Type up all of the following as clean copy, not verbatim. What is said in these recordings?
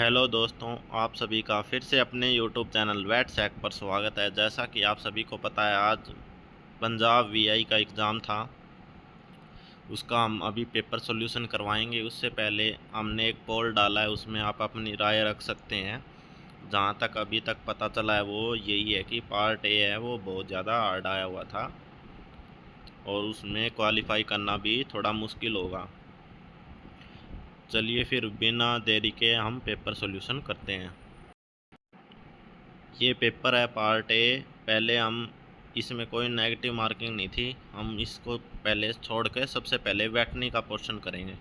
Hello दोस्तों, आप सभी का फिर से अपने यूट्यूब चैनल वेट सैक पर स्वागत है। जैसा कि आप सभी को पता है, आज पंजाब वीआई का एग्ज़ाम था। उसका हम अभी पेपर सॉल्यूशन करवाएंगे। उससे पहले हमने एक पोल डाला है, उसमें आप अपनी राय रख सकते हैं। जहाँ तक अभी तक पता चला है वो यही है कि पार्ट ए है वो बहुत ज़्यादा हार्ड आया हुआ था और उसमें क्वालिफाई करना भी थोड़ा मुश्किल होगा। चलिए फिर बिना देरी के हम पेपर सॉल्यूशन करते हैं। ये पेपर है पार्ट ए। पहले हम इसमें कोई नेगेटिव मार्किंग नहीं थी, हम इसको पहले छोड़ के सबसे पहले वेटनी का पोर्शन करेंगे।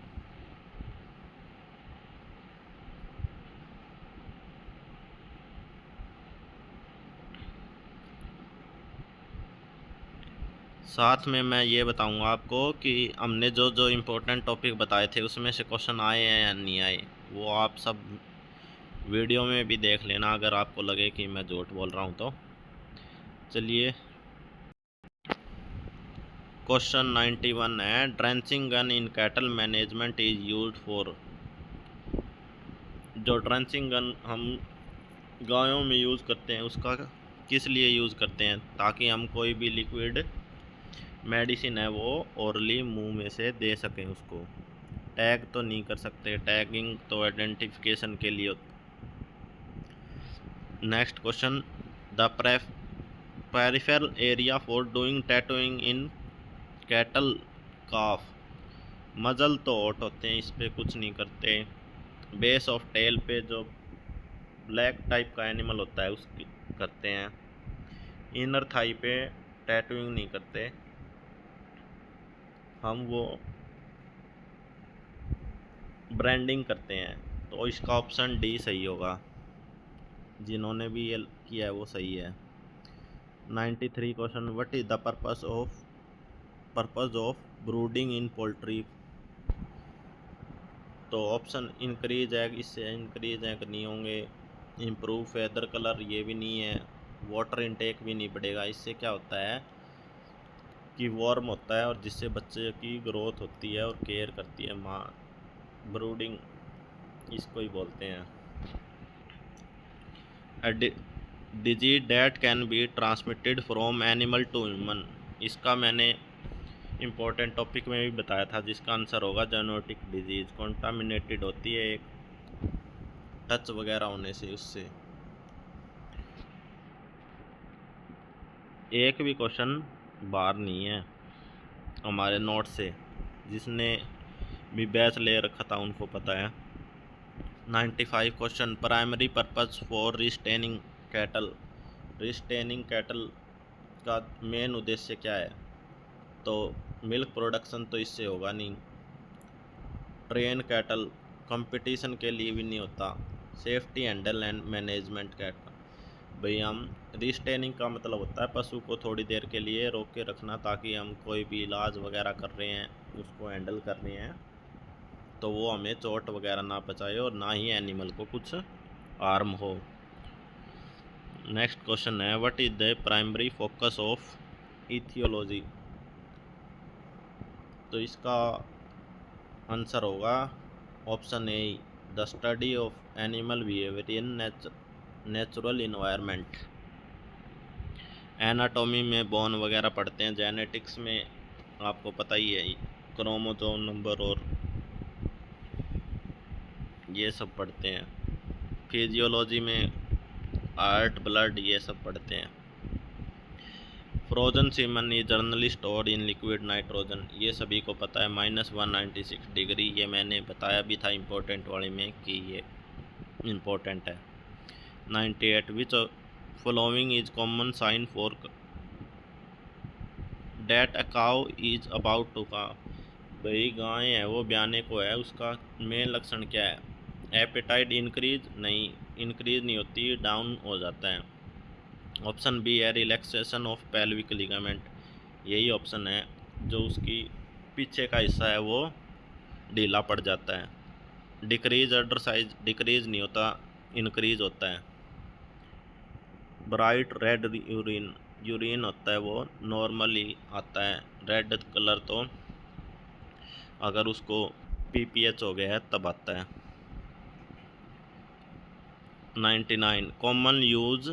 साथ में मैं ये बताऊंगा आपको कि हमने जो जो इम्पोर्टेंट टॉपिक बताए थे उसमें से क्वेश्चन आए हैं या नहीं आए, वो आप सब वीडियो में भी देख लेना अगर आपको लगे कि मैं झूठ बोल रहा हूँ तो। चलिए, क्वेश्चन 91 है, drenching gun in cattle management is used for. जो ड्रेंचिंग गन हम गायों में यूज़ करते हैं उसका किस लिए यूज़ करते हैं? ताकि हम कोई भी लिक्विड मेडिसिन है वो ओरली मुंह में से दे सकें उसको। टैग तो नहीं कर सकते, टैगिंग तो आइडेंटिफिकेशन के लिए। Next question, the peripheral area for doing tattooing in cattle calf. Muzzle तो हॉट होते हैं, इस पे कुछ नहीं करते। बेस ऑफ टेल पे जो ब्लैक टाइप का एनिमल होता है उसकी करते हैं। इनर थाई पे टैटूइंग नहीं करते हम, वो ब्रांडिंग करते हैं। तो इसका ऑप्शन डी सही होगा। जिन्होंने भी ये किया है वो सही है। 93 question, what is the purpose of brooding in poultry. तो ऑप्शन इंक्रीज एग, इससे इंक्रीज एग नहीं होंगे। इम्प्रूव फेदर कलर, ये भी नहीं है। वाटर इनटेक भी नहीं बढ़ेगा। इससे क्या होता है कि वार्म होता है और जिससे बच्चे की ग्रोथ होती है और केयर करती है माँ। ब्रूडिंग इसको ही बोलते हैं। Disease that can be transmitted from animal to human. इसका मैंने इम्पोर्टेंट टॉपिक में भी बताया था, जिसका आंसर होगा जेनेटिक डिजीज। कॉन्टामिनेटेड होती है एक टच वगैरह होने से उससे। एक भी क्वेश्चन बाहर नहीं है हमारे नोट से। जिसने भी बैच ले रखा था उनको पता है। 95 question, primary purpose for retaining cattle. Retaining cattle का मेन उद्देश्य क्या है? तो मिल्क प्रोडक्शन तो इससे होगा नहीं। ट्रेन कैटल कंपटीशन के लिए भी नहीं होता। Safety handle and management cattle, भाई हम रिस्टेनिंग का मतलब होता है पशु को थोड़ी देर के लिए रोक के रखना, ताकि हम कोई भी इलाज वगैरह कर रहे हैं, उसको हैंडल कर रहे हैं, तो वो हमें चोट वगैरह ना पहुंचाए और ना ही एनिमल को कुछ हार्म हो। नेक्स्ट क्वेश्चन है, what is the primary focus of ethology. तो इसका आंसर होगा option A, the study of animal behaviour in natural environment. Anatomy में बोन वगैरह पढ़ते हैं। जेनेटिक्स में आपको पता ही है, क्रोमोसोम नंबर और ये सब पढ़ते हैं। फिजियोलॉजी में हार्ट, ब्लड, ये सब पढ़ते हैं। फ्रोजन सीमन इज जर्नलिस्ट और इन लिक्विड नाइट्रोजन, ये सभी को पता है। -196 डिग्री, ये मैंने बताया भी था इम्पोर्टेंट वाले में कि ये इम्पोर्टेंट है। 98, which following is common sign for that a cow is about to का। भाई गाय है वो ब्याने को है, उसका मेन लक्षण क्या है? एपेटाइट इंक्रीज, नहीं इंक्रीज नहीं होती, डाउन हो जाता है। ऑप्शन बी है रिलैक्सेशन ऑफ पेल्विक लिगामेंट, यही ऑप्शन है, जो उसकी पीछे का हिस्सा है वो ढीला पड़ जाता है। डिक्रीज अडर साइज, डिक्रीज नहीं होता, इंक्रीज होता है। ब्राइट रेड यूरिन, यूरिन होता है वो नॉर्मली आता है। रेड कलर तो अगर उसको पीपीएच हो गया है तब आता है। 99 common use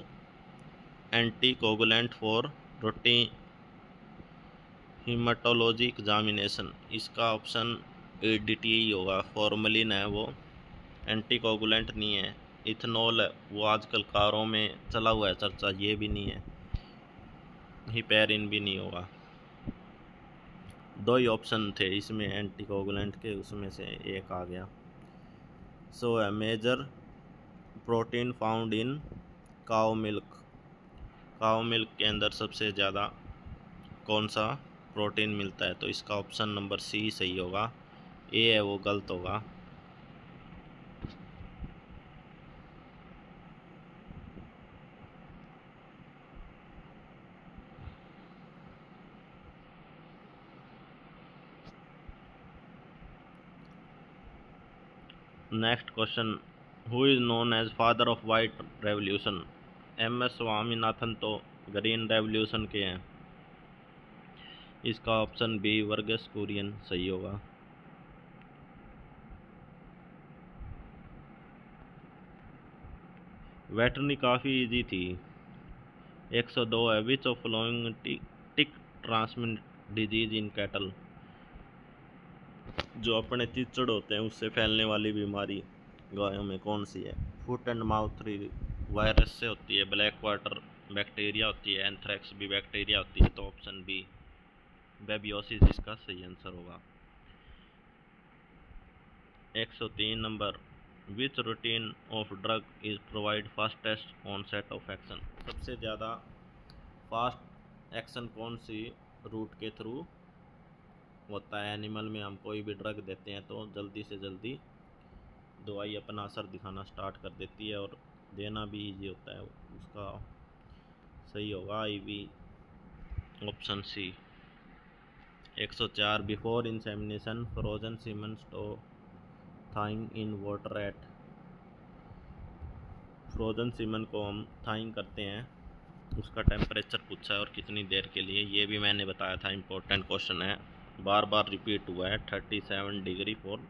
anticoagulant for routine haematology examination. इसका ऑप्शन ADT ही होगा। फॉर्मलिन है वो, एंटीकोगुलेंट नहीं है। इथेनॉल है वो आजकल कारों में चला हुआ है चर्चा, ये भी नहीं है। हिपेरिन भी नहीं होगा। दो ही ऑप्शन थे इसमें एंटीकोगुलेंट के, उसमें से एक आ गया। सो है major protein found in cow milk. Cow milk के अंदर सबसे ज़्यादा कौन सा प्रोटीन मिलता है? तो इसका ऑप्शन नंबर सी सही होगा। ए है वो गलत होगा। Next question, who is known as father of white revolution? MS Swaminathan तो ग्रीन रेवोल्यूशन के हैं। इसका ऑप्शन बी वर्गीस कुरियन सही होगा। वेटरनी काफ़ी इजी थी। 102 है, विच of following tick transmit disease in cattle? जो अपने चिचड़ होते हैं उससे फैलने वाली बीमारी गायों में कौन सी है? फुट एंड माउथ वायरस से होती है, ब्लैक वाटर बैक्टीरिया होती है, एंथ्रेक्स भी बैक्टीरिया होती है। तो ऑप्शन बी बेबियोसिस इसका सही आंसर होगा। 103 नंबर, which routine of drug is provide fastest onset of action? सबसे ज़्यादा फास्ट एक्शन कौन सी रूट के थ्रू होता है? एनिमल में हम कोई भी ड्रग देते हैं तो जल्दी से जल्दी दवाई अपना असर दिखाना स्टार्ट कर देती है और देना भी इजी होता है। उसका सही होगा IV option C. 104 before insemination frozen semen store thawing in water at? Frozen semen को हम थाइंग करते हैं, उसका टेम्परेचर पूछा है और कितनी देर के लिए, ये भी मैंने बताया था। इम्पोर्टेंट क्वेश्चन है, बार बार रिपीट हुआ है। 37 degree for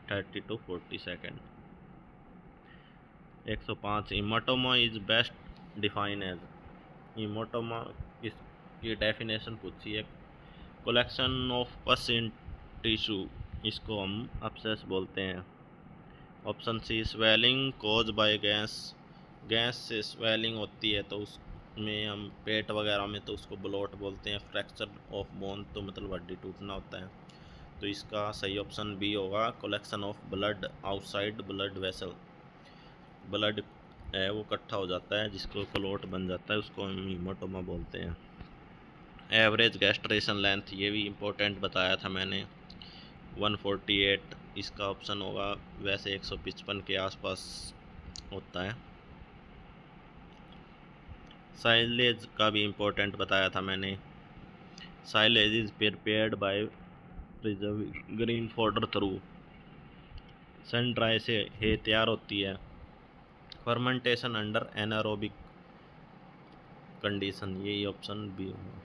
30 to 40 second. 105 haematoma is best define as? Haematoma की डेफिनेशन पूछी है। कलेक्शन ऑफ पस इन टिश्यू, इसको हम अपसेस बोलते हैं। Option C swelling cause by gas, gas से स्वेलिंग होती है तो उसमें हम पेट वगैरह में तो उसको ब्लोट बोलते हैं। फ्रैक्चर ऑफ बोन तो मतलब हड्डी टूटना होता है। तो इसका सही ऑप्शन बी होगा, collection of blood outside blood vessel. Blood है वो इकट्ठा हो जाता है जिसको क्लोट बन जाता है, उसको हम हीमाटोमा बोलते हैं। एवरेज गैस्ट्रेशन लेंथ, ये भी इम्पोर्टेंट बताया था मैंने, 148 इसका ऑप्शन होगा। वैसे 155 के आसपास होता है। साइलेज का भी इम्पोर्टेंट बताया था मैंने। Silage is prepared by preserving green fodder through. Sun dry से हे तैयार होती है। फर्मेंटेशन अंडर एनारोबिक कंडीशन, यही ऑप्शन बी होगा।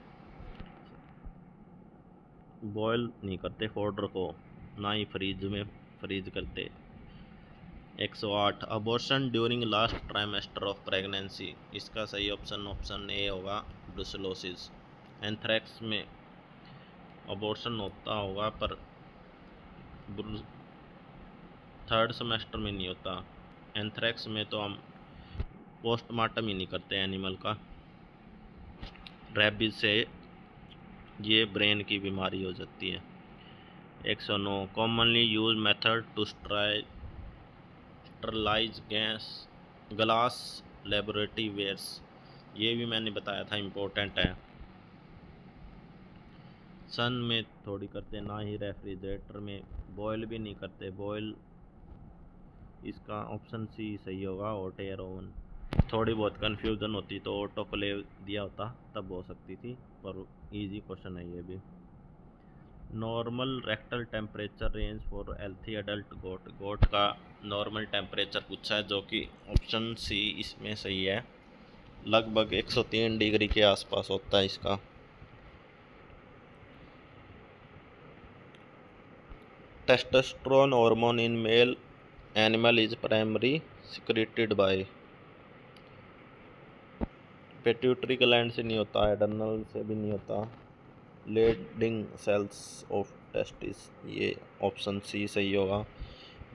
बॉयल नहीं करते फॉडर को, ना ही फ्रीज में फ्रीज करते। 108 abortion during last trimester of pregnancy, इसका सही ऑप्शन ए होगा, ब्रुसेलोसिस। एंथ्रेक्स में अबॉर्शन होता होगा पर थर्ड सेमेस्टर में नहीं होता। एंथ्रेक्स में तो हम पोस्टमार्टम ही नहीं करते एनिमल का। रेबीज से ये ब्रेन की बीमारी हो जाती है। 109 commonly use method to sterilise gas glass laboratory wares, ये भी मैंने बताया था, इम्पोर्टेंट है। सन में थोड़ी करते, ना ही रेफ्रिजरेटर में, बॉयल भी नहीं करते। बॉयल इसका ऑप्शन सी सही होगा, हॉट एयर ओवन। थोड़ी बहुत कन्फ्यूज़न होती तो ऑटोक्लेव दिया होता तब हो सकती थी, पर इजी क्वेश्चन है ये भी। Normal rectal temperature range for healthy adult goat, goat का नॉर्मल टेम्परेचर पूछा है जो कि ऑप्शन सी इसमें सही है। लगभग 103 डिग्री के आसपास होता है इसका। Testosterone hormone in male animal is primary secreted by? Pituitary gland से नहीं होता, एडर्नल से भी नहीं होता, लेडिंग सेल्स ऑफ टेस्टिस, ये ऑप्शन सी सही होगा।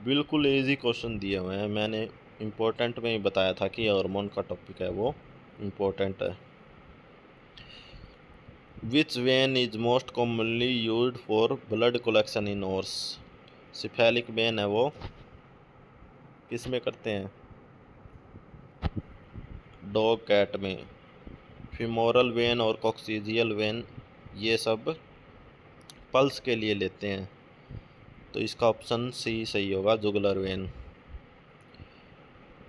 बिल्कुल इजी क्वेश्चन दिए हुए हैं, मैंने इम्पोर्टेंट में ही बताया था कि हार्मोन का टॉपिक है वो इम्पोर्टेंट है। Which when is most commonly used for blood collection in horse? Cephalic vein है वो, किस में करते हैं? डॉग कैट में। फीमोरल वेन और कॉक्सीजियल वेन ये सब पल्स के लिए लेते हैं, तो इसका ऑप्शन सी सही होगा, jugular vein.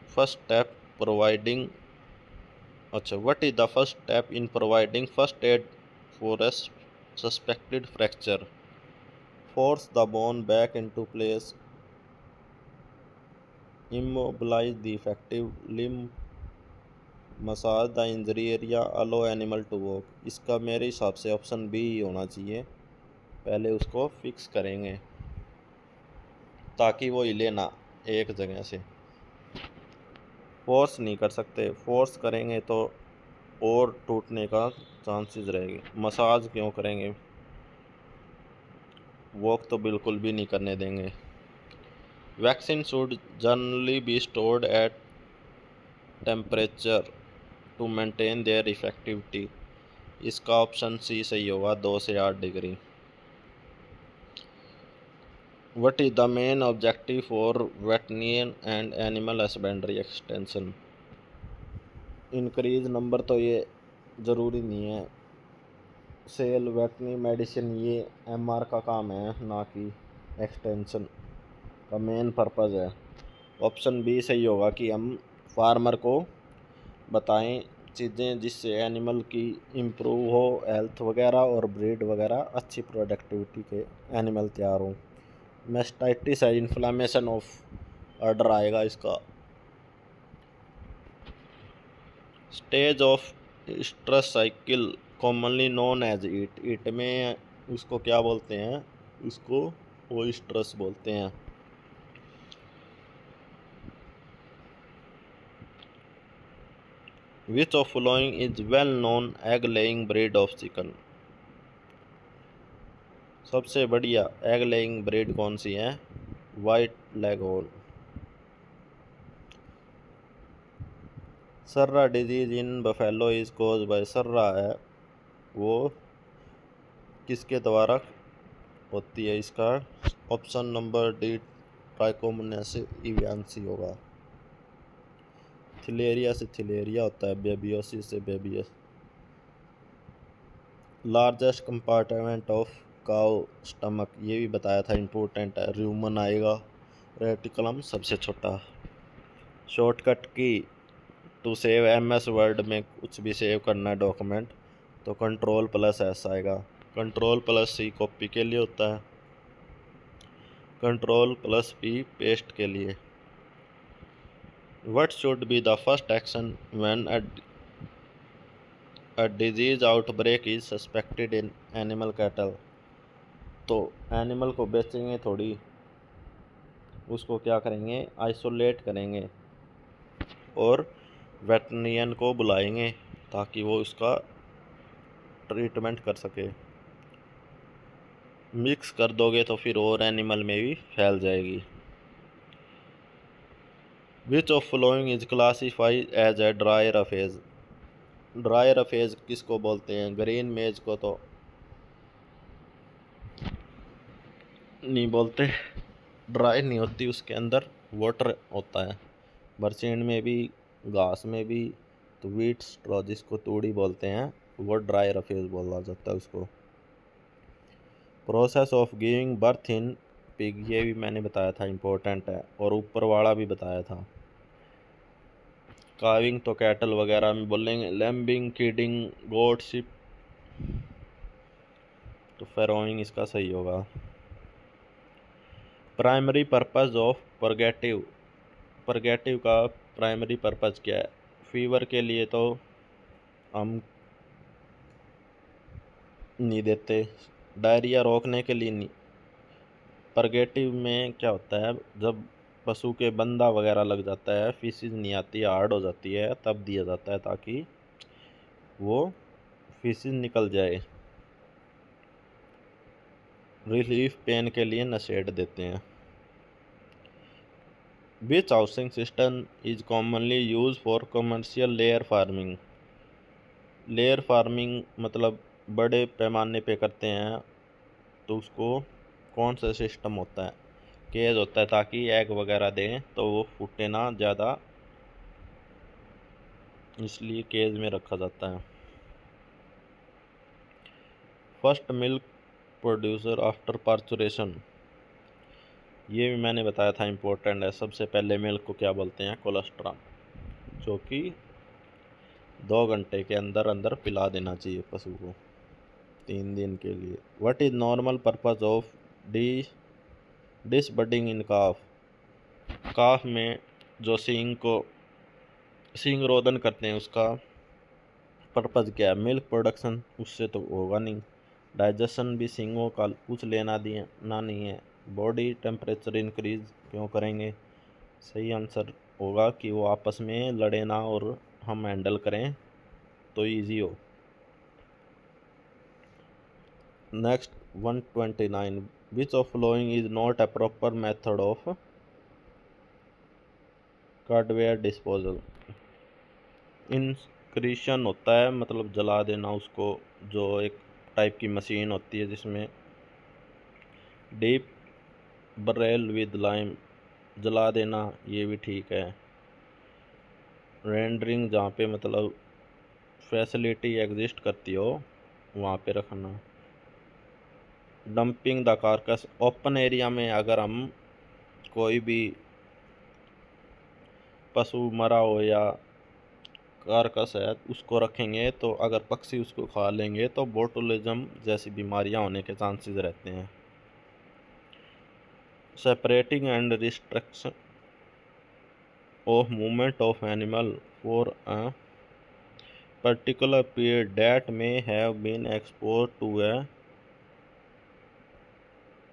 First step providing, अच्छा, what is the first step in providing first aid for a suspected fracture? Force the bone back into place, immobilize the affected limb, massage the injury area, allow animal to walk. इसका मेरे हिसाब से option B ही होना चाहिए, पहले उसको fix करेंगे ताकि वो हिले ना एक जगह से। फोर्स नहीं कर सकते, फोर्स करेंगे तो और टूटने का चांसेस रहेंगे। मसाज क्यों करेंगे, वॉक तो बिल्कुल भी नहीं करने देंगे। Vaccine should generally be stored at temperature to maintain their effectivity. इसका ऑप्शन सी सही होगा, 2 से 8 degree. What is the main objective for veterinarian and animal husbandry extension? Increase number तो ये ज़रूरी नहीं है, सेल वेटरनरी मेडिसिन ये एमआर का काम है, ना कि एक्सटेंशन का मेन पर्पज़ है। ऑप्शन बी सही होगा कि हम फार्मर को बताएं चीज़ें जिससे एनिमल की इम्प्रूव हो हेल्थ वगैरह और ब्रीड वगैरह, अच्छी प्रोडक्टिविटी के एनिमल तैयार हों। मेस्टाइटिस है, इन्फ्लामेशन ऑफ ऑर्डर आएगा इसका। Stage of stress cycle commonly known as heat, heat में उसको क्या बोलते हैं? इसको वो स्ट्रेस बोलते हैं। Which of following is well known egg laying breed of chicken? सबसे बढ़िया एग लेइंग ब्रीड कौन सी है? White leghorn. Surra disease in buffalo is cause by, surra है वो किसके द्वारा होती है? इसका ऑप्शन नंबर डी ट्राइकोमोनासिस एवियान्सी होगा। थिलेरिया से थिलेरिया होता है, बेबियोसिस से babesia. Largest compartment of cow stomach, ये भी बताया था, इम्पोर्टेंट है। रूमन आएगा, रेटिकुलम सबसे छोटा। शॉर्टकट की टू सेव एमएस वर्ड में कुछ भी सेव करना है डॉक्यूमेंट तो कंट्रोल+S आएगा। कंट्रोल+C कॉपी के लिए होता है, कंट्रोल+P पेस्ट के लिए। What should be the first action when a disease outbreak is suspected in animal cattle? तो एनिमल को बेचेंगे थोड़ी, उसको क्या करेंगे? आइसोलेट करेंगे और वेटरनियन को बुलाएंगे ताकि वो उसका ट्रीटमेंट कर सके। मिक्स कर दोगे तो फिर और एनिमल में भी फैल जाएगी। Which of following is classified as a dry roughage? Dry roughage किसको बोलते हैं? ग्रीन मेज को तो नहीं बोलते, ड्राई नहीं होती, उसके अंदर वाटर होता है। बरसीन में भी, घास में भी। तो व्हीट स्ट्रॉ जिसको तूड़ी बोलते हैं वो ड्राई रफेज बोला जाता है उसको। Process of giving birth in pig, ये भी मैंने बताया था, इम्पोर्टेंट है। और ऊपर वाला भी बताया था। काविंग तो कैटल वगैरह में बोलेंगे। लैम्बिंग, किडिंग, गोट, शिप, तो फैरोइंग इसका सही होगा। Primary purpose of purgative, purgative का प्राइमरी पर्पस क्या है? फीवर के लिए तो हम नहीं देते, डायरिया रोकने के लिए नहीं। परगेटिव में क्या होता है? जब पशु के बंदा वगैरह लग जाता है, फीसिस नहीं आती, हार्ड हो जाती है, तब दिया जाता है ताकि वो फीसेस निकल जाए। रिलीफ पेन के लिए नशेड देते हैं। Which housing system is commonly use for commercial layer farming. Layer farming मतलब बड़े पैमाने पे करते हैं, तो उसको कौन सा सिस्टम होता है? केज होता है, ताकि एग वगैरह दें तो वो फूटे ना ज़्यादा, इसलिए केज में रखा जाता है। First milk producer after parturition, ये भी मैंने बताया था, इम्पोर्टेंट है। सबसे पहले मिल्क को क्या बोलते हैं? कोलेस्ट्रॉल, जो कि 2 घंटे के अंदर अंदर पिला देना चाहिए पशु को, 3 दिन के लिए। What is normal purpose of disbudding in calf. Calf में जो सींग रोदन करते हैं, उसका पर्पज क्या है? मिल्क प्रोडक्शन, उससे तो होगा नहीं। डाइजेशन भी सींगों का कुछ लेना देना नहीं है। बॉडी टेम्परेचर इंक्रीज क्यों करेंगे? सही आंसर होगा कि वो आपस में लड़े ना और हम हैंडल करें तो इजी हो। Next 129, which of following is not a proper method of cadaver disposal. इंक्रीशन होता है मतलब जला देना उसको, जो एक टाइप की मशीन होती है जिसमें डीप बरेल विद लाइम, जला देना, ये भी ठीक है। रेंडरिंग, जहाँ पे मतलब फैसिलिटी एग्जिस्ट करती हो वहाँ पे रखना। Dumping the carcass, open area में अगर हम कोई भी पशु मरा हो या कार्कस है उसको रखेंगे, तो अगर पक्षी उसको खा लेंगे तो बोटुलिज्म जैसी बीमारियां होने के चांसेस रहते हैं। Separating and restriction of movement of animal for a particular period that may have been exposed to a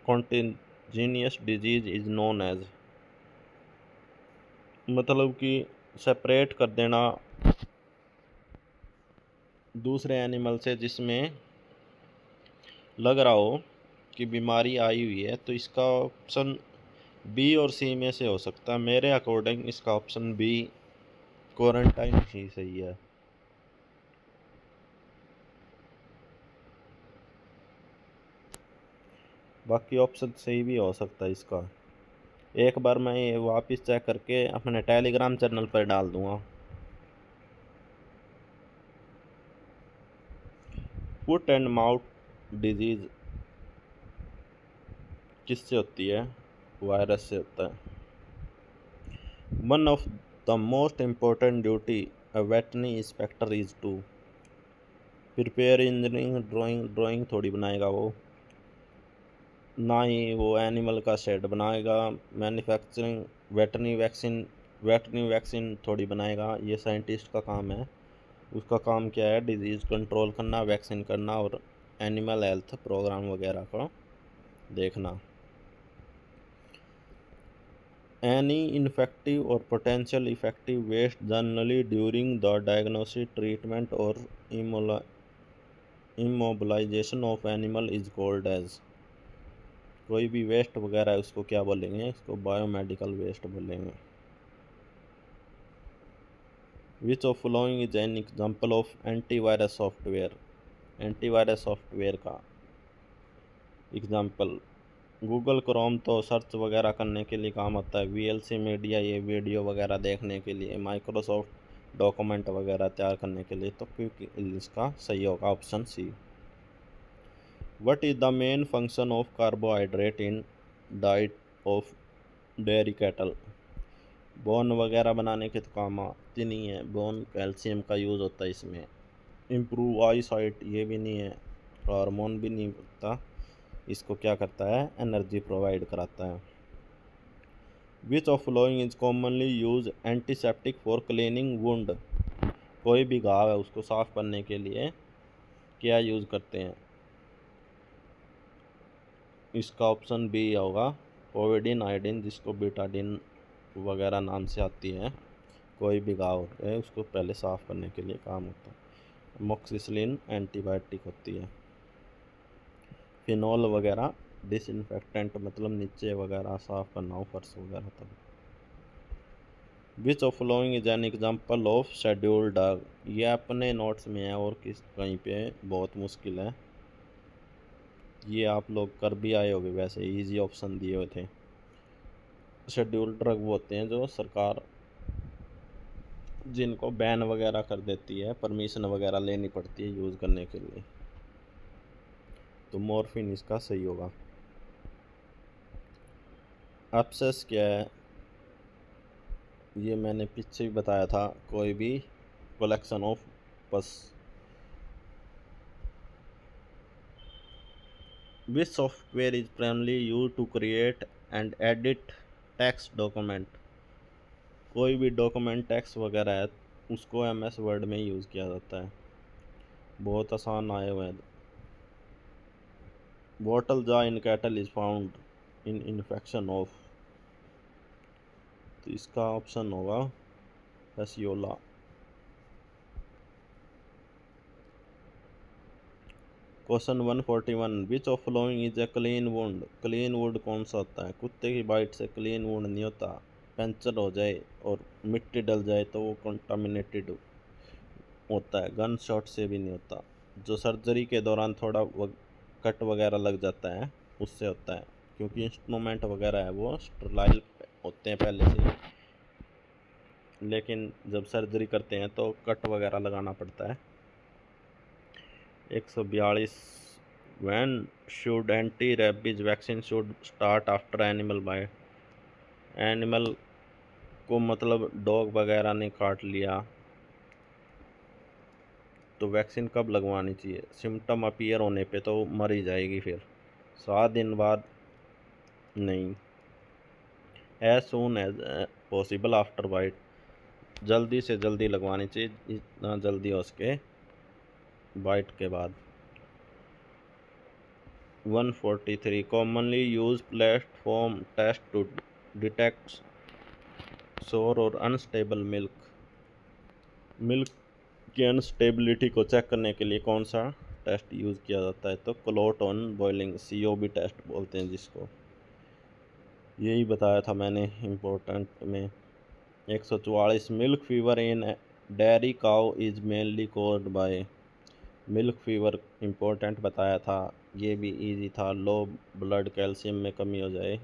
contagious disease is known as। मतलब कि सेपरेट कर देना दूसरे एनिमल से जिसमें लग रहा हो कि बीमारी आई हुई है, तो इसका ऑप्शन बी और सी में से हो सकता है। मेरे अकॉर्डिंग इसका ऑप्शन बी, क्वारंटाइन ही सही है। बाकी ऑप्शन सही भी हो सकता है इसका। एक बार मैं ये वापस चेक करके अपने टेलीग्राम चैनल पर डाल दूंगा। फुट एंड माउथ डिजीज किससे होती है? वायरस से होता है। One of the most important duty a veterinary inspector is to prepare engineering drawing थोड़ी बनाएगा वो, ना ही वो एनिमल का शेड बनाएगा। मैन्युफैक्चरिंग वेटरनरी वैक्सीन थोड़ी बनाएगा, ये साइंटिस्ट का काम है। उसका काम क्या है? डिजीज़ कंट्रोल करना, वैक्सीन करना और एनिमल हेल्थ प्रोग्राम वगैरह को देखना। Any ineffective or potential effective waste generally during the diagnosis, treatment or immobilization of animal is called as। कोई भी वेस्ट वगैरह है उसको क्या बोलेंगे? इसको बायोमेडिकल वेस्ट बोलेंगे। विच of following is an example of antivirus software. Antivirus software का एग्जाम्पल, गूगल क्रोम तो सर्च वगैरह करने के लिए काम आता है। वीएलसी मीडिया ये वीडियो वगैरह देखने के लिए। माइक्रोसॉफ्ट डॉक्यूमेंट वगैरह तैयार करने के लिए। तो क्योंकि इसका सही होगा option C. What is the main function of carbohydrate in diet of dairy cattle. Bone वगैरह बनाने के तो काम आती नहीं है, बोन कैल्शियम का यूज़ होता है इसमें। इम्प्रूव आई साइट ये भी नहीं है, हार्मोन भी नहीं होता। इसको क्या करता है? एनर्जी प्रोवाइड कराता है। विच of following is commonly use antiseptic for cleaning wound. कोई भी घाव है उसको साफ करने के लिए क्या यूज़ करते हैं? इसका ऑप्शन बी होगा, पोविडिन आयोडीन, जिसको बीटाडिन वगैरह नाम से आती है। कोई भी घाव है उसको पहले साफ करने के लिए काम होता है। मोक्सिसिलिन एंटीबायोटिक होती है। फिनॉल वगैरह डिसइंफेक्टेंट, मतलब नीचे वगैरह साफ करना हो, फर्श वगैरह तब। विच of following is an example of schedule dog, ये अपने नोट्स में है और किस कहीं पे बहुत मुश्किल है, ये आप लोग कर भी आए होगे, वैसे इजी ऑप्शन दिए हुए थे। शेड्यूल ड्रग वो होते हैं जो सरकार जिनको बैन वगैरह कर देती है, परमिशन वगैरह लेनी पड़ती है यूज़ करने के लिए, तो मॉर्फिन इसका सही होगा। एब्सेस क्या है, ये मैंने पीछे भी बताया था, कोई भी collection of pus. Which software is primarily use to create and edit text document, कोई भी डॉक्यूमेंट टेक्स्ट वगैरह है उसको MS वर्ड में यूज़ किया जाता है, बहुत आसान आए हुए हैं। बॉटल जा in cattle is found in infection of, तो इसका ऑप्शन होगा Fasciola. Question 141, which of following is a clean wound, clean wound कौन सा होता है, कुत्ते की बाइट से क्लीन वुंड नहीं होता, पंचर हो जाए और मिट्टी डल जाए तो वो कंटामिनेटेड होता है, गन शॉट से भी नहीं होता, जो सर्जरी के दौरान थोड़ा कट वगैरह लग जाता है उससे होता है, क्योंकि इंस्ट्रूमेंट वगैरह है वो स्टरलाइल होते हैं पहले से, लेकिन जब सर्जरी करते हैं तो कट वगैरह लगाना पड़ता है। 142, when should anti rabies vaccine should start after animal bite, animal को मतलब डॉग वगैरह ने काट लिया तो वैक्सीन कब लगवानी चाहिए, सिम्टम अपीयर होने पे तो मर ही जाएगी, फिर 7 दिन बाद नहीं, as soon as possible after bite, जल्दी से जल्दी लगवानी चाहिए, जितना जल्दी हो सके बाइट के बाद। 143, commonly use platform test to detect sour और अनस्टेबल मिल्क, मिल्क की अनस्टेबिलिटी को चेक करने के लिए कौन सा टेस्ट यूज़ किया जाता है, तो clot on boiling, COB test बोलते हैं जिसको, यही बताया था मैंने इम्पोर्टेंट में। 144, milk fever in dairy cow is mainly caused by, milk fever important बताया था, ये भी इजी था, लो ब्लड कैल्शियम में कमी हो जाए,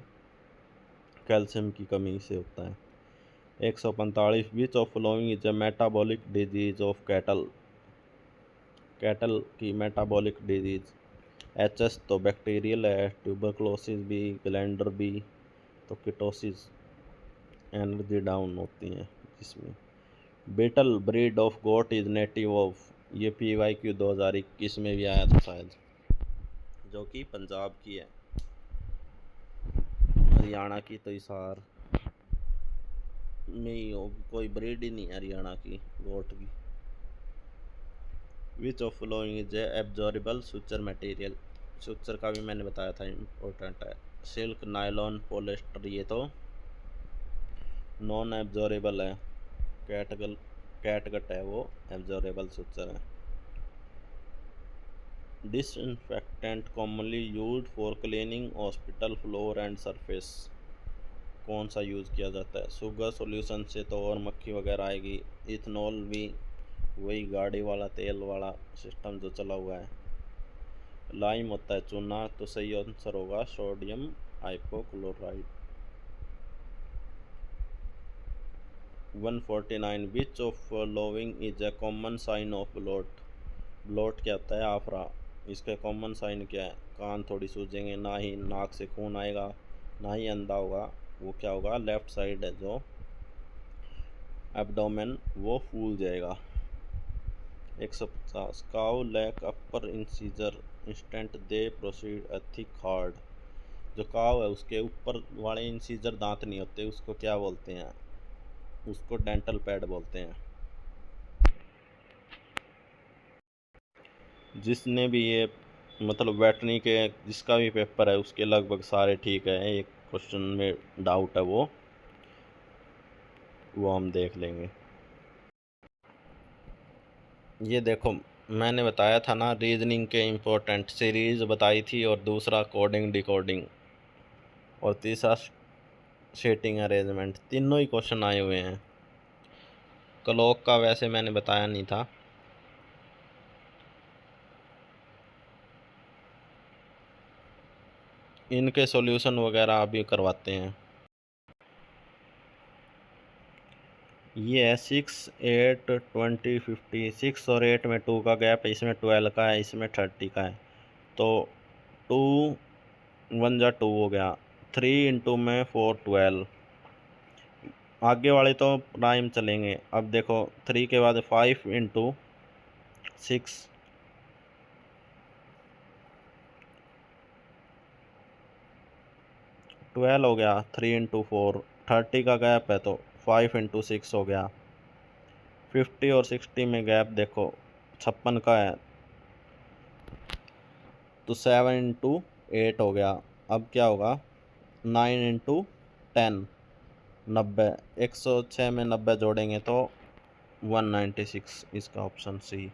कैल्शियम की कमी से होता है। 145, विच of following is a metabolic disease of cattle, cattle की मेटाबॉलिक डिजीज, HS तो बैक्टीरियल है, ट्यूबरक्लोसिस भी, ग्लैंडर भी, तो किटोसिस एनर्जी डाउन होती है जिसमें। Beetal breed of goat is native of, ये PYQ 2021 में भी आया था शायद, जो कि पंजाब की है, हरियाणा की तो हिसार में ही होगी, कोई ब्रीड ही नहीं है हरियाणा की गोट की। विच of following is absorbable suture material, suture का भी मैंने बताया था इम्पोर्टेंट है, सिल्क, नायलॉन, पॉलिस्टर, ये तो नॉन एब्जॉर्बल है, कैटगट है वो एब्जॉर्बल सुचर है। Disinfectant commonly used for cleaning hospital floor and surface, कौन सा यूज़ किया जाता है, शुगर सॉल्यूशन से तो और मक्खी वगैरह आएगी, इथनॉल भी वही गाड़ी वाला तेल वाला सिस्टम जो चला हुआ है, लाइम होता है चूना, तो सही आंसर होगा sodium hypochlorite. 149, which of following is a common sign of bloat, bloat क्या होता है, आफरा, इसका कॉमन साइन क्या है, कान थोड़ी सूजेंगे, ना ही नाक से खून आएगा, ना ही अंधा होगा, वो क्या होगा, लेफ्ट साइड है जो एब्डोमेन वो फूल जाएगा। 150, काउ लैक अपर इंसीजर इंस्टेंट दे प्रोसीड एथिक हार्ड, जो काव है उसके ऊपर वाले इंसीजर दांत नहीं होते, उसको क्या बोलते हैं, उसको डेंटल पैड बोलते हैं। जिसने भी ये मतलब वेटरनी के जिसका भी पेपर है उसके लगभग सारे ठीक है, एक क्वेश्चन में डाउट है वो हम देख लेंगे। ये देखो मैंने बताया था ना, रीजनिंग के इम्पोर्टेंट सीरीज़ बताई थी, और दूसरा कोडिंग डिकोडिंग, और तीसरा सेटिंग अरेंजमेंट। तीनों ही क्वेश्चन आए हुए हैं। क्लॉक का वैसे मैंने बताया नहीं था। इनके सॉल्यूशन वगैरह अभी करवाते हैं। ये है 6, 8, 20, 50। 6 और 8 में 2 का गैप है, इसमें 12 का है, इसमें 30 का है। तो 2 1 जा 2 हो गया। 3 इंटू में 4, 12। आगे वाले तो प्राइम चलेंगे। अब देखो 3 के बाद 5 इंटू 6, 12 हो गया। 3 इंटू 4, 30 का गैप है, तो 5 इंटू 6 हो गया। 50 और 60 में गैप देखो 56 का है, तो 7 इंटू 8 हो गया। अब क्या होगा, 9 इंटू 10, 90। 106 में 90 जोड़ेंगे तो 196। इसका ऑप्शन सी।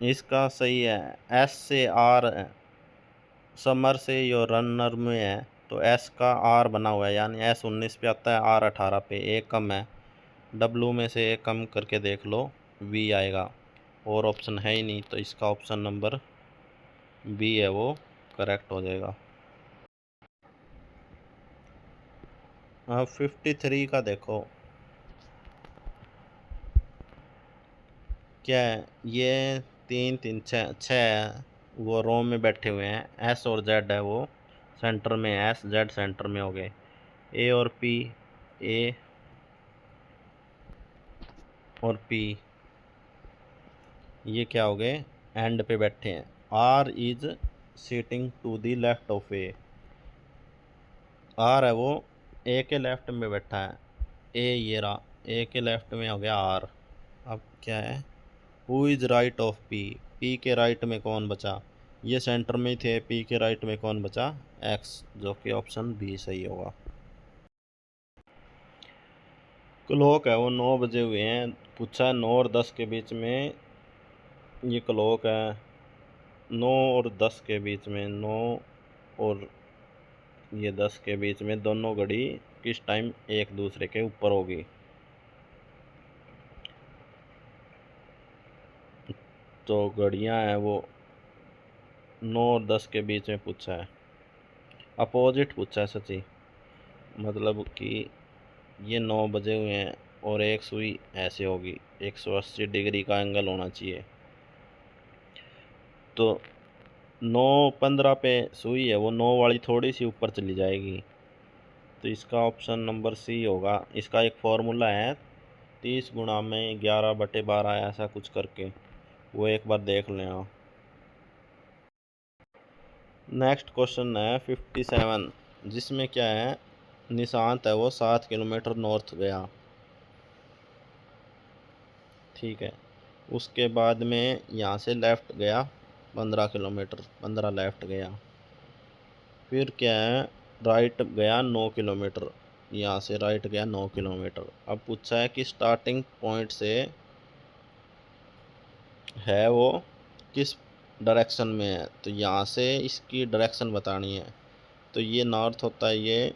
इसका सही है। एस से आर, समर से यो रनर में है, तो एस का आर बना हुआ है, यानी एस 19 पे आता है, आर 18 पे। एक कम है, डब्लू में से एक कम करके देख लो, वी आएगा। और ऑप्शन है ही नहीं, तो इसका ऑप्शन नंबर बी है, वो करेक्ट हो जाएगा। अब 53 का देखो क्या है। ये 3 3 6 6 है, वो रो में बैठे हुए हैं। एस और जेड है, वो सेंटर में। एस जेड सेंटर में हो गए। ए और पी, ए और पी, ये क्या हो गए, एंड पे बैठे हैं। R is sitting to the left of A. R है वो ए के लेफ्ट में बैठा है। ए ये रहा, ए के लेफ्ट में हो गया आर। अब क्या है, who is right of P. P के राइट में कौन बचा, ये सेंटर में ही थे। पी के राइट में कौन बचा, एक्स, जो कि ऑप्शन बी सही होगा। क्लॉक है वो 9 बजे हुए हैं। पूछा है 9 और 10 के बीच में, ये क्लॉक है 9 और 10 के बीच में। 9 और ये 10 के बीच में दोनों घड़ी किस टाइम एक दूसरे के ऊपर होगी। तो घड़ियां हैं वो 9 और 10 के बीच में पूछा है। अपोजिट पूछा है सची, मतलब कि ये 9 बजे हुए हैं और एक सुई ऐसे होगी, 180 डिग्री का एंगल होना चाहिए। तो 9:15 पे सुई है, वो 9 वाली थोड़ी सी ऊपर चली जाएगी। तो इसका ऑप्शन नंबर सी होगा। इसका एक फॉर्मूला है, 30 गुणा में 11/12, ऐसा कुछ करके, वो एक बार देख लेना। नेक्स्ट क्वेश्चन है 57, जिसमें क्या है, निशांत है वो 7 किलोमीटर नॉर्थ गया, ठीक है। उसके बाद में यहाँ से लेफ़्ट गया 15 किलोमीटर, 15 लेफ़्ट गया। फिर क्या है, राइट गया 9 किलोमीटर, यहाँ से राइट गया 9 किलोमीटर। अब पूछा है कि स्टार्टिंग पॉइंट से है वो किस डायरेक्शन में है, तो यहाँ से इसकी डायरेक्शन बतानी है। तो ये नॉर्थ होता है, ये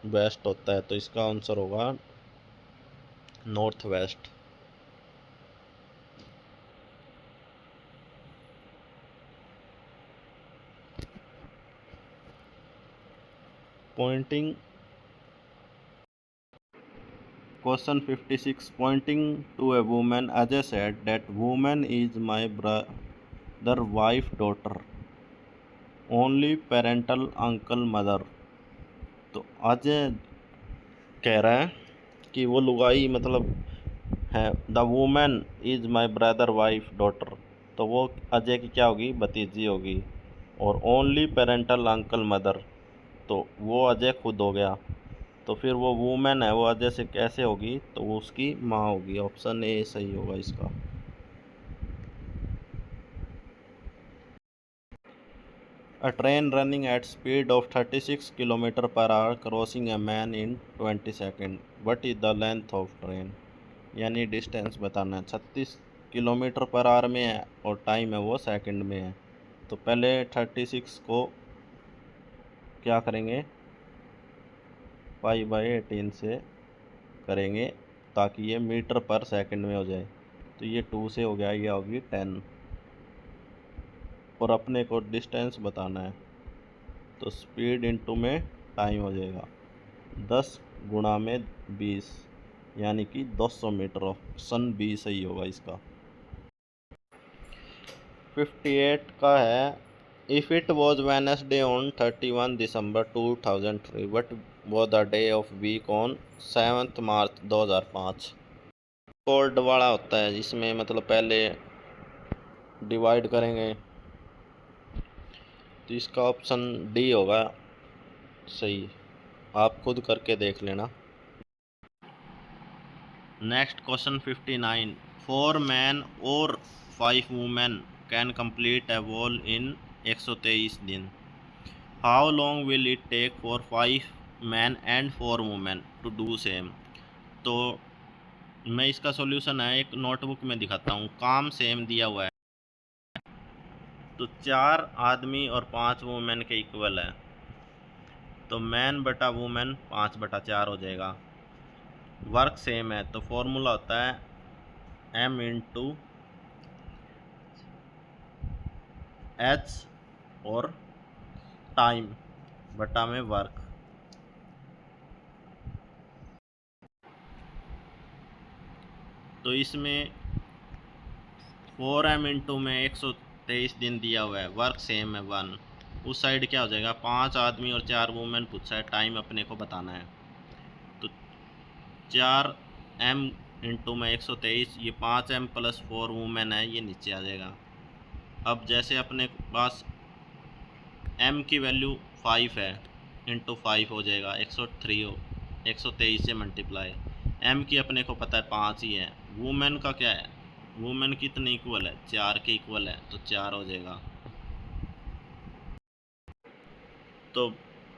वेस्ट होता है, तो इसका आंसर होगा north west. Pointing, question 56, pointing to a woman, Ajay said that woman is my brother wife daughter, only parental uncle mother. तो अजय कह रहा है कि वो लुगाई मतलब है, the woman is my brother wife daughter, तो वो अजय की क्या होगी, भतीजी होगी। और ओनली पेरेंटल अंकल मदर, तो वो अजय खुद हो गया। तो फिर वो वुमेन है, वो अजय से कैसे होगी, तो वो उसकी माँ होगी। ऑप्शन ए सही होगा इसका। A train running at speed of 36 km per hour crossing a man in 20 seconds. What is the length of train? यानी डिस्टेंस बताना है। 36 किलोमीटर पर आवर में है और टाइम है वो सेकंड में है। तो पहले 36 को क्या करेंगे, 5/18 से करेंगे ताकि ये मीटर पर सेकंड में हो जाए। तो ये 2 से हो गया, ये होगी 10 और अपने को डिस्टेंस बताना है तो स्पीड इनटू में टाइम हो जाएगा 10 गुणा में 20 यानी कि 200 मीटर। ऑप्शन बी सही होगा इसका। 58 का है, if it was Wednesday on 31 December 2003 what was the day of week on 7 March 2005। Code वाला होता है जिसमें मतलब पहले डिवाइड करेंगे तो इसका ऑप्शन डी होगा सही। आप खुद करके देख लेना। नेक्स्ट क्वेश्चन 59, 4 मैन और 5 women can complete a wall in 123 दिन। How long will it take for 5 man and 4 women to do same. तो मैं इसका सॉल्यूशन है एक नोटबुक में दिखाता हूँ। काम सेम दिया हुआ है तो 4 आदमी और 5 वुमेन के इक्वल है तो मैन बटा वुमेन 5/4 हो जाएगा। वर्क सेम है तो फॉर्मूला होता है m इंटू एच और टाइम बटा में वर्क। तो इसमें 4m इंटू में 123 दिन दिया हुआ है, वर्क सेम है 1। उस साइड क्या हो जाएगा, 5 आदमी और 4 वुमेन पूछा है, टाइम अपने को बताना है तो 4m इंटू में 123, ये 5m प्लस 4 वुमेन है, ये नीचे आ जाएगा। अब जैसे अपने पास m की वैल्यू 5 है इंटू 5 हो जाएगा 103 हो 123 से मल्टीप्लाई। m की अपने को पता है 5 ही है। वुमेन का क्या है, वुमेन कितने इक्वल है, 4 के इक्वल है तो 4 हो जाएगा। तो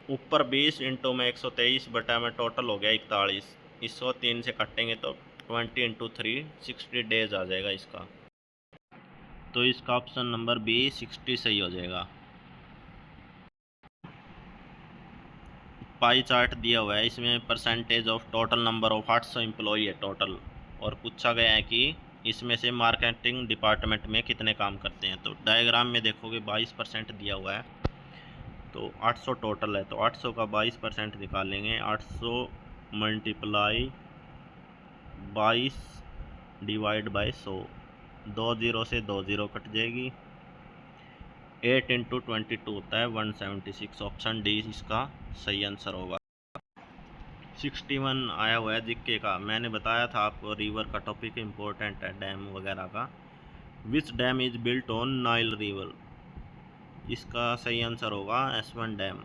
ऊपर 20 इंटू में 123 बटा में टोटल हो गया 41। इसको 3 से काटेंगे तो 20 इंटू 3 60 डेज आ जाएगा इसका। तो इसका ऑप्शन नंबर बी 60 सही हो जाएगा। पाई चार्ट दिया हुआ है, इसमें percentage of total number of 800 employee है टोटल और पूछा गया है कि इसमें से मार्केटिंग डिपार्टमेंट में कितने काम करते हैं। तो डायग्राम में देखोगे 22% दिया हुआ है तो 800 टोटल है तो 800 का 22% निकालेंगे। 800 मल्टीप्लाई 22 डिवाइड बाई 100, 2 0 से 2 0 कट जाएगी। 8 इंटू 22 होता है 176। ऑप्शन डी इसका सही आंसर होगा। 61 आया हुआ है जीके का। मैंने बताया था आपको रिवर का टॉपिक इम्पोर्टेंट है डैम वगैरह का। Which dam is built on Nile river, इसका सही आंसर होगा S1 dam.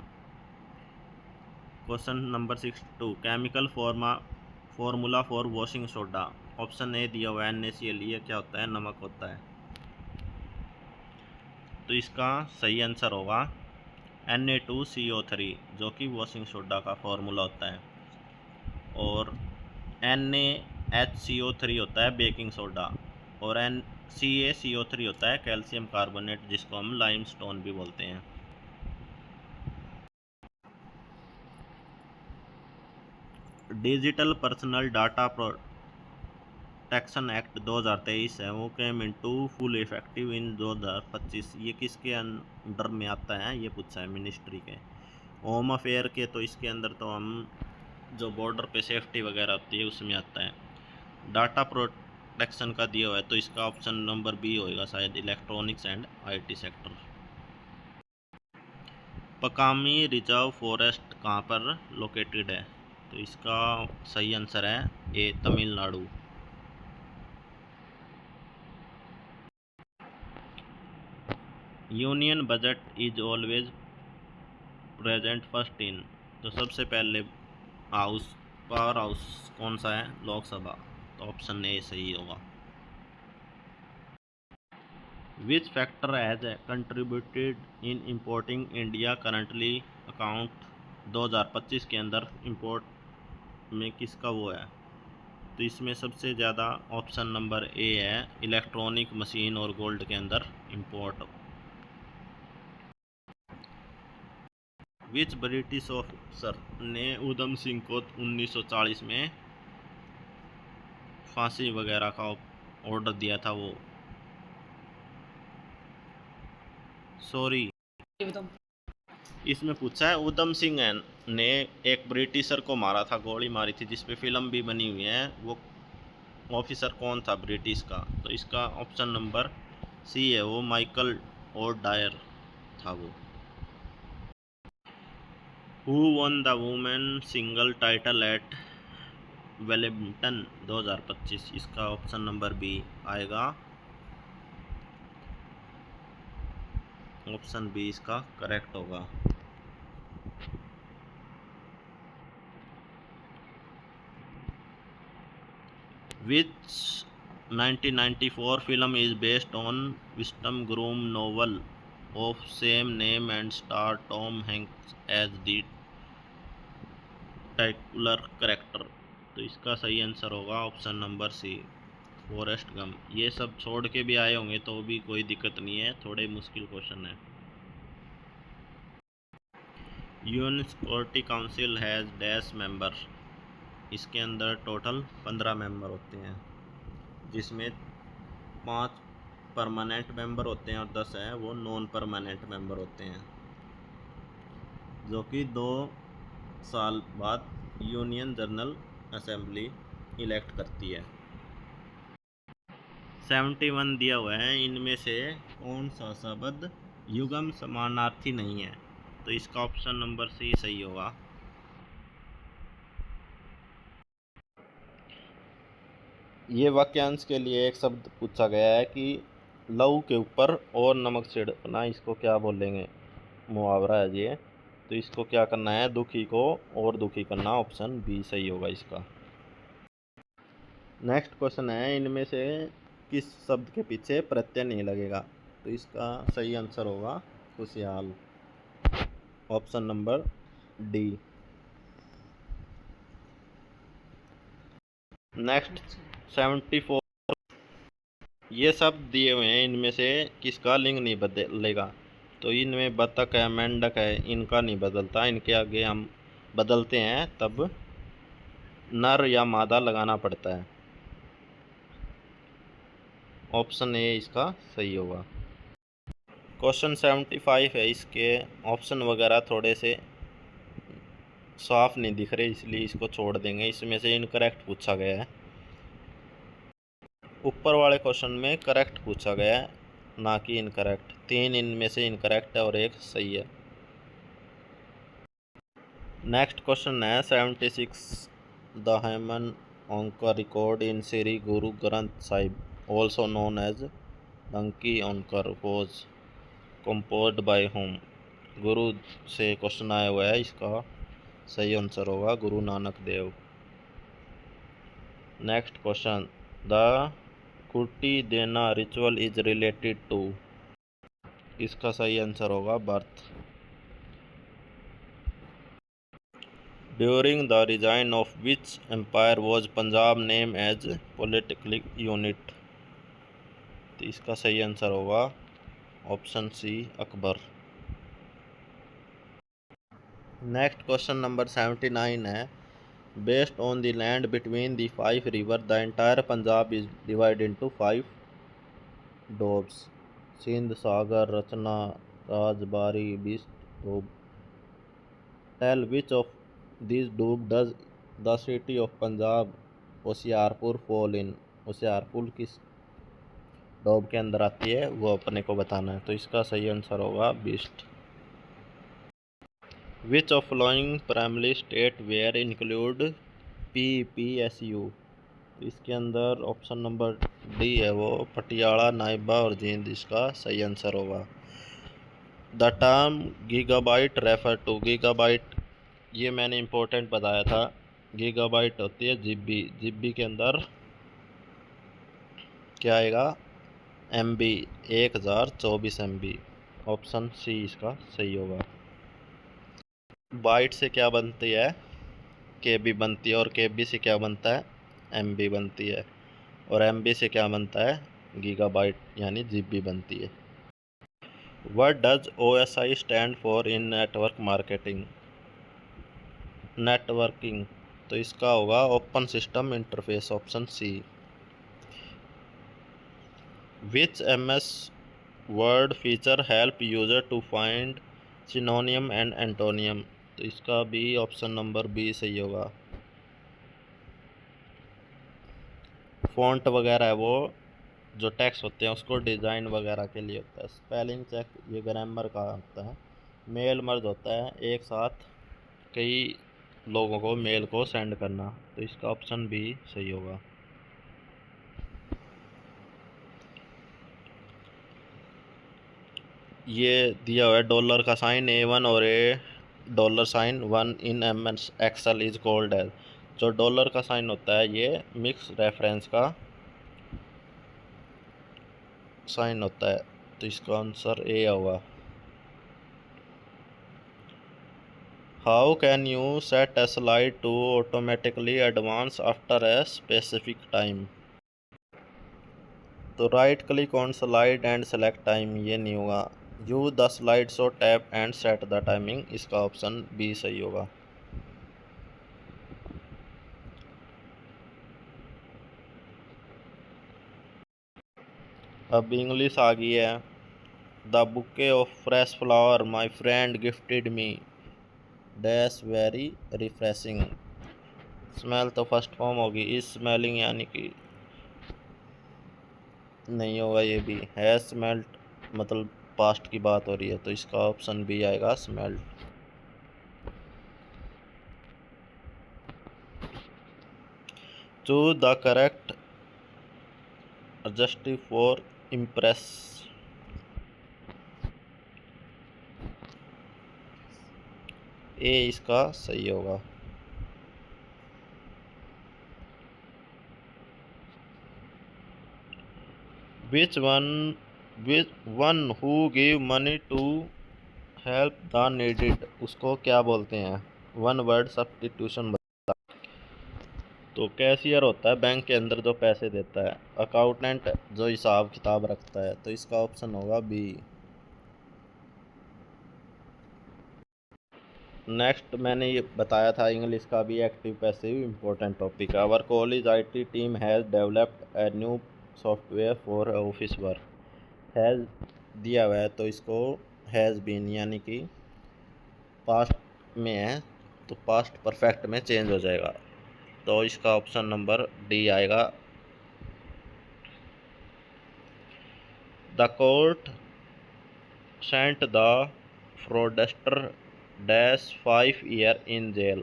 Question number 62, chemical formula for washing soda. Option A दिया हुआ है NaCl, ये क्या होता है, नमक होता है तो इसका सही आंसर होगा Na2CO3 जो कि वॉशिंग सोडा का फॉर्मूला होता है और NaHCO3 होता है बेकिंग सोडा और CaCO3 होता है कैल्शियम कार्बोनेट जिसको हम लाइमस्टोन भी बोलते हैं। Digital personal data protection act 2023 है वो came into full effective in 2025। ये किसके अंडर में आता है, ये पूछा है मिनिस्ट्री के, होम अफेयर के। तो इसके अंदर तो हम जो बॉर्डर पे सेफ्टी वगैरह होती है उसमें आता है। डाटा प्रोटेक्शन का दिया हुआ है तो इसका ऑप्शन नंबर बी होएगा शायद, electronics and IT sector. Pakami reserve forest कहाँ पर लोकेटेड है, तो इसका सही आंसर है A Tamil Nadu. Union budget is always present first in, तो सबसे पहले हाउस पावर हाउस कौन सा है, लोकसभा। तो ऑप्शन ए सही होगा। Which factor has contributed in importing India currently account 2025 के अंदर इम्पोर्ट में किसका वो है? तो इसमें सबसे ज़्यादा ऑप्शन नंबर ए है, इलेक्ट्रॉनिक मशीन और गोल्ड के अंदर इम्पोर्ट। विच ब्रिटिश ऑफिसर ने उधम सिंह को 1940 में फांसी वगैरह का ऑर्डर दिया था? वो सॉरी, इसमें पूछा है उधम सिंह ने एक ब्रिटिशर को मारा था, गोली मारी थी, जिस पे फिल्म भी बनी हुई है। वो ऑफिसर कौन था ब्रिटिश का? तो इसका ऑप्शन नंबर सी है, वो माइकल और डायर था वो। Who one the women single title at Wellington 2025? इसका ऑप्शन नंबर बी आएगा, ऑप्शन बी इसका करेक्ट होगा। Which 1994 film is based on Wisdom Groom novel of same name and star Tom Hanks as the titular character? तो इसका सही answer होगा option number C, forest gum. ये सब छोड़ के भी आए होंगे तो भी कोई दिक्कत नहीं है, थोड़े मुश्किल क्वेश्चन है। UN security council has dash member? इसके अंदर टोटल 15 मेंबर होते हैं, जिसमें 5 परमानेंट मेंबर होते हैं और 10 हैं वो नॉन परमानेंट मेंबर होते हैं, जो कि 2 साल बाद यूनियन जनरल असेंबली इलेक्ट करती है। 71 दिया हुआ है, इनमें से कौन सा शब्द युग्म समानार्थी नहीं है? तो इसका ऑप्शन नंबर सी सही होगा। ये वाक्यांश के लिए एक शब्द पूछा गया है कि लहू के ऊपर और नमक छिड़कना, इसको क्या बोलेंगे? मुहावरा है ये। तो इसको क्या करना है? दुखी को और दुखी करना, ऑप्शन बी सही होगा इसका। नेक्स्ट क्वेश्चन है, इनमें से किस शब्द के पीछे प्रत्यय नहीं लगेगा? तो इसका सही आंसर होगा खुशहाल, ऑप्शन नंबर डी। नेक्स्ट 74, ये शब्द दिए हुए हैं, इनमें से किसका लिंग नहीं बदलेगा? तो इनमें बतख है, मेंढक है, इनका नहीं बदलता। इनके आगे हम बदलते हैं तब नर या मादा लगाना पड़ता है, ऑप्शन ए इसका सही होगा। क्वेश्चन 75 है, इसके ऑप्शन वगैरह थोड़े से साफ नहीं दिख रहे, इसलिए इसको छोड़ देंगे। इसमें से इनकरेक्ट पूछा गया है, ऊपर वाले क्वेश्चन में करेक्ट पूछा गया है, ना कि इनकरेक्ट। 3 इनमें से इनकरेक्ट है और 1 सही है। नेक्स्ट क्वेश्चन है 76, the hymn Onkar record in Shri Guru Granth Sahib also known as डंकी Onkar was composed by whom? Guru से क्वेश्चन आया हुआ है, इसका सही आंसर होगा Guru Nanak Dev. Next question, the कुर्ती देना रिचुअल इज रिलेटेड टू? इसका सही आंसर होगा birth. During the reign of which empire was Punjab name as political unit? तो इसका सही आंसर होगा option C Akbar. Next question number 79 है, based on the land between the 5 river the entire Punjab is divide into 5 doabs, Sindh, Sagar, Rachna, Rajbari, Bist, doab. Tell which of this डूब does the city of Punjab Hoshiarpur fall in? Hoshiarpur किस डोब के अंदर आती है, वो अपने को बताना है। तो इसका सही आंसर होगा Bist. Which of following primary state were include PPSU? इसके अंदर ऑप्शन नंबर डी है, वो पटियाला, नाइबा और जींद इसका सही आंसर होगा। The term gigabyte refer to? Gigabyte ये मैंने इम्पोर्टेंट बताया था, गीगाबाइट होती है जीबी। जीबी के अंदर क्या आएगा? MB 1024 MB। ऑप्शन सी इसका सही होगा। बाइट से क्या बनती है? KB बनती है। और KB से क्या बनता है? MB बनती है। और MB से क्या बनता है? गीगाबाइट यानी GB बनती है। What does OSI stand for in network marketing? Networking, तो इसका होगा open system interface, option C. Which MS word feature help user to find synonym and antonym, तो इसका भी ऑप्शन नंबर बी सही होगा। फॉन्ट वगैरह है वो जो टेक्स्ट होते हैं उसको डिज़ाइन वगैरह के लिए होता है। स्पेलिंग चेक ये ग्रामर का होता है। मेल मर्ज होता है एक साथ कई लोगों को मेल को सेंड करना, तो इसका ऑप्शन भी सही होगा। ये दिया हुआ है डॉलर का साइन A1 और $1 in MS Excel is called as. जो डॉलर का साइन होता है ये मिक्स रेफरेंस का साइन होता है, तो इसका आंसर ए होगा। How can you set a slide to automatically advance after a specific time, तो right click on slide and select time, ये नहीं होगा। Use the slide show tab and set the timing, इसका option B सही होगा। अब English आ गई है। The bouquet of fresh flower my friend gifted me dash very refreshing. Smell तो फर्स्ट फॉर्म होगी, इस स्मेलिंग यानी कि नहीं होगा। ये भी है स्मेल्ट, मतलब पास्ट की बात हो रही है, तो इसका ऑप्शन बी आएगा smelt. Choose the correct adjective for impress, A इसका सही होगा। Which one who give money to help the needed, उसको क्या बोलते हैं? One word substitution. तो कैशियर होता है बैंक के अंदर जो पैसे देता है। अकाउंटेंट जो हिसाब किताब रखता है, तो इसका ऑप्शन होगा बी। नेक्स्ट मैंने ये बताया था इंग्लिश का भी एक्टिव पैसिव इंपॉर्टेंट टॉपिक है। Our college IT team has developed a new software for office work. Has दिया हुआ है तो इसको हैज़ बीन यानी कि पास्ट में है, तो पास्ट परफेक्ट में चेंज हो जाएगा, तो इसका ऑप्शन नंबर डी आएगा। The court sent the fraudster dash 5 year in jail.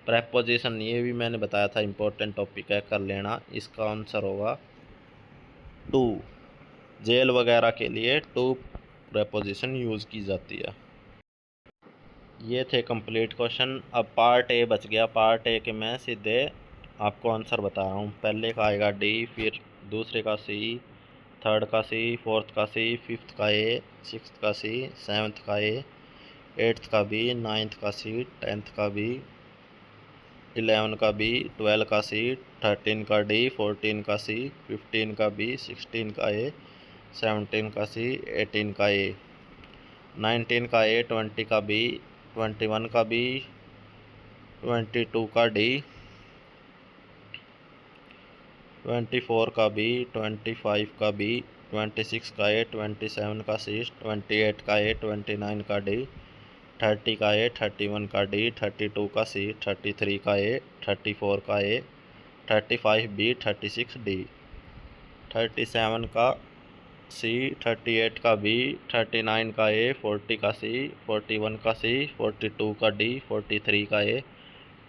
Preposition ये भी मैंने बताया था इंपॉर्टेंट टॉपिक है, कर लेना। इसका आंसर होगा टू। जेल वगैरह के लिए टू प्रेपोजिशन यूज़ की जाती है। ये थे कंप्लीट क्वेश्चन। अब पार्ट ए बच गया। पार्ट ए के मैं सीधे आपको आंसर बता रहा हूँ। पहले का आएगा डी, फिर दूसरे का सी, थर्ड का सी, फोर्थ का सी, फिफ्थ का ए, सिक्स्थ का सी, सेवन्थ का ए, एट्थ का बी, नाइन्थ का सी, टेंथ का बी, 11 का बी, 12 का सी, 13 का डी, 14 का सी, 15 का बी, 16 का ए, 17 का सी, 18 का ए, 19 का ए, 20 का बी, 21 का बी, 22 का डी, 24 का बी, 25 का बी, 26 का ए, 27 का सी, 28 का ए, 29 का डी, 30 का ए, 31 का डी, 32 का सी, 33 का ए, 34 का ए, 35 बी, 36 डी, 37 का सी, 38 का बी, 39 का ए, 40 का सी, 41 का सी, 42 का डी, 43 का ए,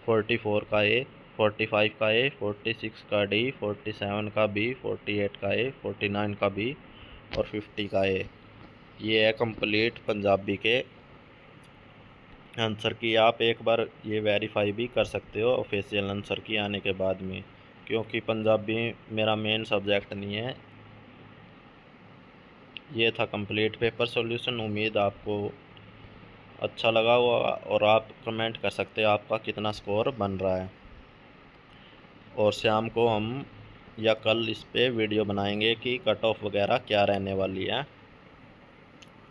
44 का ए, 45 का ए, 46 का डी, 47 का बी, 48 का ए, 49 का बी और 50 का ए। ये है कंप्लीट पंजाबी के आंसर की। आप एक बार ये वेरीफाई भी कर सकते हो ऑफिशियल आंसर की आने के बाद में, क्योंकि पंजाबी मेरा मेन सब्जेक्ट नहीं है, ये था कंप्लीट पेपर सॉल्यूशन। उम्मीद आपको अच्छा लगा होगा और आप कमेंट कर सकते हैं आपका कितना स्कोर बन रहा है। और शाम को हम या कल इस पे वीडियो बनाएंगे कि कट ऑफ वगैरह क्या रहने वाली है।